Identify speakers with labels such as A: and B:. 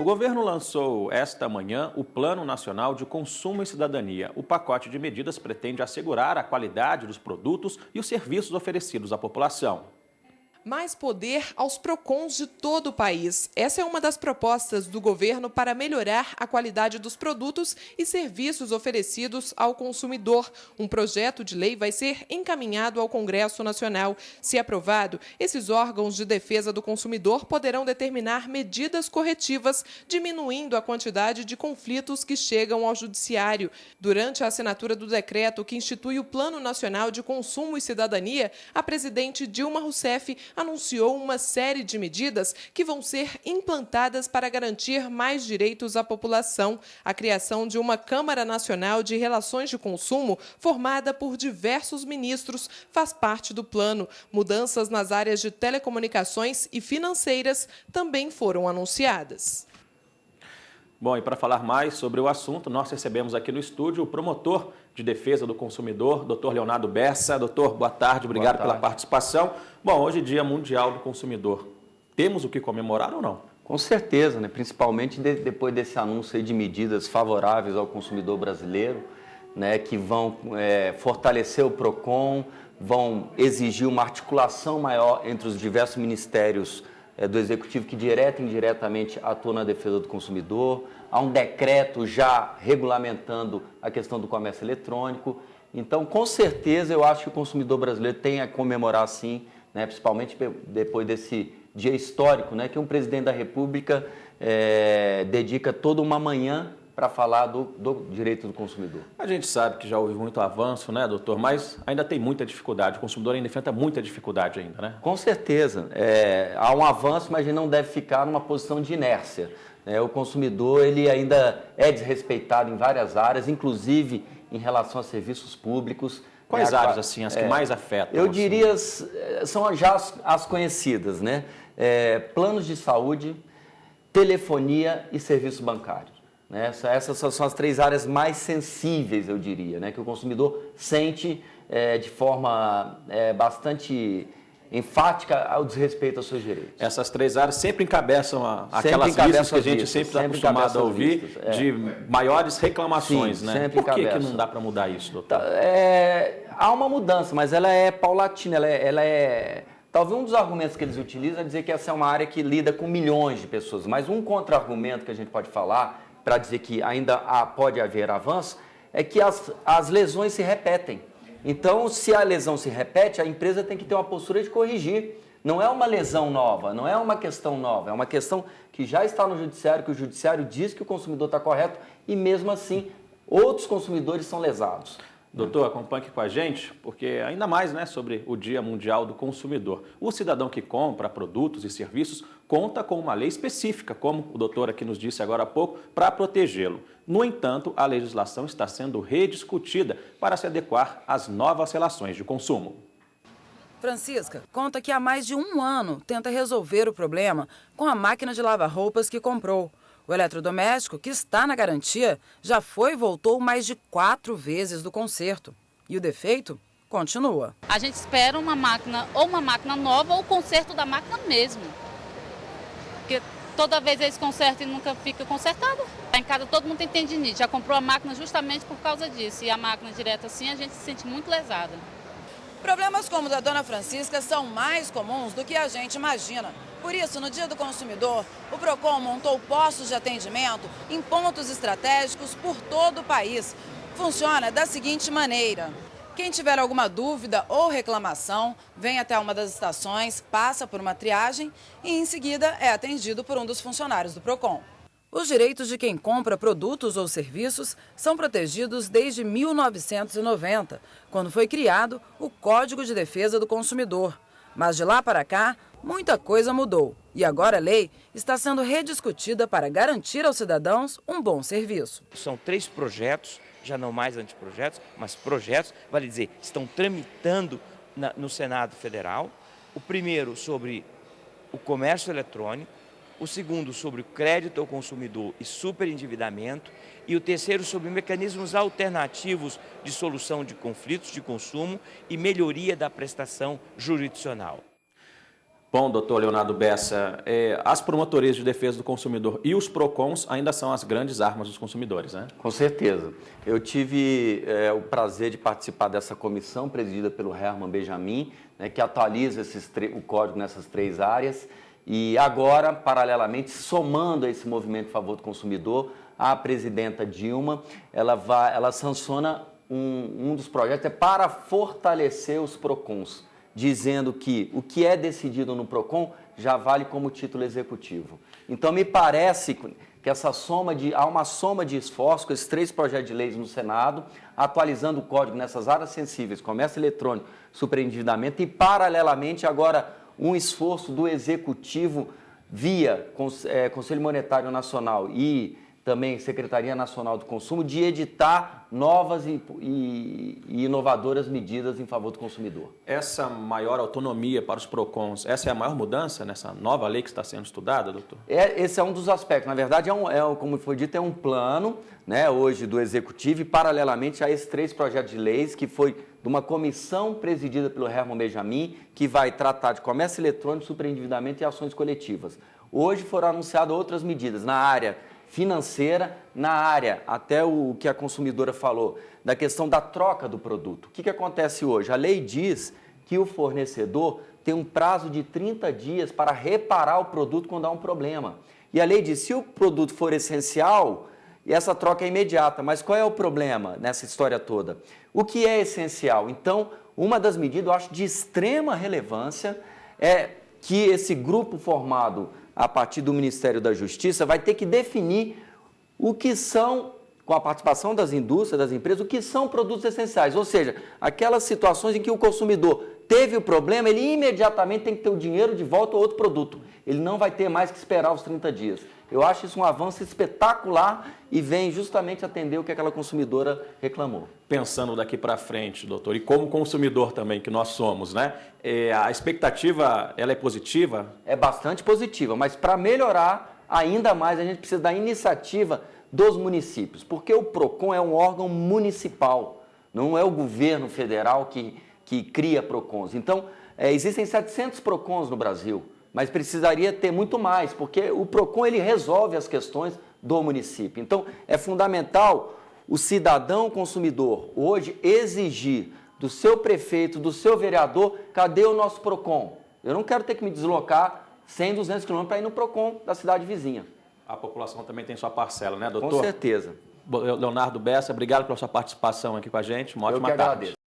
A: governo lançou esta manhã o Plano Nacional de Consumo e Cidadania. O pacote de medidas pretende assegurar a qualidade dos produtos e os serviços oferecidos à população.
B: Mais poder aos PROCONs de todo o país. Essa é uma das propostas do governo para melhorar a qualidade dos produtos e serviços oferecidos ao consumidor. Um projeto de lei vai ser encaminhado ao Congresso Nacional. Se aprovado, esses órgãos de defesa do consumidor poderão determinar medidas corretivas, diminuindo a quantidade de conflitos que chegam ao Judiciário. Durante a assinatura do decreto que institui o Plano Nacional de Consumo e Cidadania, a presidente Dilma Rousseff anunciou uma série de medidas que vão ser implantadas para garantir mais direitos à população. A criação de uma Câmara Nacional de Relações de Consumo, formada por diversos ministros, faz parte do plano. Mudanças nas áreas de telecomunicações e financeiras também foram anunciadas.
A: Bom, e para falar mais sobre o assunto, nós recebemos aqui no estúdio o promotor de defesa do consumidor, Dr. Leonardo Bessa. Doutor, boa tarde, obrigado pela participação. Bom, hoje é Dia Mundial do Consumidor. Temos o que comemorar ou não?
C: Com certeza, né? Principalmente depois desse anúncio aí de medidas favoráveis ao consumidor brasileiro, né? Que vão fortalecer o PROCON, vão exigir uma articulação maior entre os diversos ministérios do Executivo que direta e indiretamente atuam na defesa do consumidor. Há um decreto já regulamentando a questão do comércio eletrônico. Então, com certeza, eu acho que o consumidor brasileiro tem a comemorar, sim, né, principalmente depois desse dia histórico, né, que um presidente da República dedica toda uma manhã para falar do direito do consumidor.
A: A gente sabe que já houve muito avanço, né, doutor? Mas ainda tem muita dificuldade. O consumidor ainda enfrenta muita dificuldade ainda, né?
C: Com certeza. Há um avanço, mas a gente não deve ficar numa posição de inércia. O consumidor ele ainda é desrespeitado em várias áreas, inclusive em relação a serviços públicos.
A: Quais áreas, assim, as que mais afetam?
C: Eu diria, são já as conhecidas, né? Planos de saúde, telefonia e serviço bancário. Essas são as três áreas mais sensíveis, eu diria, né? Que o consumidor sente de forma bastante enfática o desrespeito aos seus direitos.
A: Essas três áreas sempre encabeçam aquelas listas que a gente sempre está acostumado a ouvir de maiores reclamações,
C: sim,
A: né? Por que não dá para mudar isso, doutor?
C: Há uma mudança, mas ela é paulatina, ela é... Talvez um dos argumentos que eles utilizam é dizer que essa é uma área que lida com milhões de pessoas, mas um contra-argumento que a gente pode falar para dizer que ainda pode haver avanço é que as lesões se repetem. Então, se a lesão se repete, a empresa tem que ter uma postura de corrigir. Não é uma lesão nova, não é uma questão nova, é uma questão que já está no judiciário, que o judiciário diz que o consumidor está correto e, mesmo assim, outros consumidores são lesados.
A: Doutor, acompanhe com a gente, porque ainda mais, né, sobre o Dia Mundial do Consumidor. O cidadão que compra produtos e serviços conta com uma lei específica, como o doutor aqui nos disse agora há pouco, para protegê-lo. No entanto, a legislação está sendo rediscutida para se adequar às novas relações de consumo.
D: Francisca conta que há mais de um ano tenta resolver o problema com a máquina de lavar roupas que comprou. O eletrodoméstico, que está na garantia, já foi e voltou mais de 4 vezes do conserto. E o defeito continua.
E: A gente espera uma máquina nova ou o conserto da máquina mesmo. Porque toda vez eles consertam e nunca fica consertado. Em casa todo mundo tem tendinite, já comprou a máquina justamente por causa disso. E a máquina direto assim, a gente se sente muito lesada.
D: Problemas como o da dona Francisca são mais comuns do que a gente imagina. Por isso, no Dia do Consumidor, o PROCON montou postos de atendimento em pontos estratégicos por todo o país. Funciona da seguinte maneira: quem tiver alguma dúvida ou reclamação, vem até uma das estações, passa por uma triagem e, em seguida, é atendido por um dos funcionários do PROCON. Os direitos de quem compra produtos ou serviços são protegidos desde 1990, quando foi criado o Código de Defesa do Consumidor. Mas de lá para cá, muita coisa mudou e agora a lei está sendo rediscutida para garantir aos cidadãos um bom serviço.
F: São 3 projetos, já não mais anteprojetos, mas projetos, vale dizer, estão tramitando no Senado Federal. O primeiro sobre o comércio eletrônico, o segundo sobre o crédito ao consumidor e superendividamento e o terceiro sobre mecanismos alternativos de solução de conflitos de consumo e melhoria da prestação jurisdicional.
A: Bom, doutor Leonardo Bessa, as promotorias de defesa do consumidor e os PROCONs ainda são as grandes armas dos consumidores, né?
C: Com certeza. Eu tive o prazer de participar dessa comissão presidida pelo Herman Benjamin, né, que atualiza o código nessas 3 áreas. E agora, paralelamente, somando a esse movimento em favor do consumidor, a presidenta Dilma, ela sanciona um dos projetos para fortalecer os PROCONs, dizendo que o que é decidido no PROCON já vale como título executivo. Então, me parece que há uma soma de esforços com esses 3 projetos de leis no Senado, atualizando o código nessas áreas sensíveis, comércio eletrônico, superendividamento, e, paralelamente, agora, um esforço do Executivo via Conselho Monetário Nacional e também Secretaria Nacional do Consumo, de editar novas e inovadoras medidas em favor do consumidor.
A: Essa maior autonomia para os PROCONs, essa é a maior mudança nessa nova lei que está sendo estudada, doutor?
C: Esse é um dos aspectos. Na verdade, como foi dito, é um plano, né, hoje do Executivo, e paralelamente a esses 3 projetos de leis, que foi de uma comissão presidida pelo Herman Benjamin, que vai tratar de comércio eletrônico, superendividamento e ações coletivas. Hoje foram anunciadas outras medidas na área financeira, na área, até o que a consumidora falou, da questão da troca do produto. O que acontece hoje? A lei diz que o fornecedor tem um prazo de 30 dias para reparar o produto quando há um problema. E a lei diz, se o produto for essencial, essa troca é imediata. Mas qual é o problema nessa história toda? O que é essencial? Então, uma das medidas, eu acho, de extrema relevância é que esse grupo formado a partir do Ministério da Justiça, vai ter que definir o que são, com a participação das indústrias, das empresas, o que são produtos essenciais. Ou seja, aquelas situações em que o consumidor teve o problema, ele imediatamente tem que ter o dinheiro de volta ou outro produto. Ele não vai ter mais que esperar os 30 dias. Eu acho isso um avanço espetacular e vem justamente atender o que aquela consumidora reclamou.
A: Pensando daqui para frente, doutor, e como consumidor também, que nós somos, né? A expectativa, ela é positiva?
C: É bastante positiva, mas para melhorar ainda mais, a gente precisa da iniciativa dos municípios, porque o PROCON é um órgão municipal, não é o governo federal que cria PROCONs. Então, existem 700 PROCONs no Brasil, mas precisaria ter muito mais, porque o PROCON ele resolve as questões do município. Então, é fundamental o cidadão consumidor hoje exigir do seu prefeito, do seu vereador, cadê o nosso PROCON? Eu não quero ter que me deslocar 100, 200 quilômetros para ir no PROCON da cidade vizinha.
A: A população também tem sua parcela, né, doutor?
C: Com certeza.
A: Leonardo Bessa, obrigado pela sua participação aqui com a gente. Uma ótima tarde.
C: Eu que agradeço.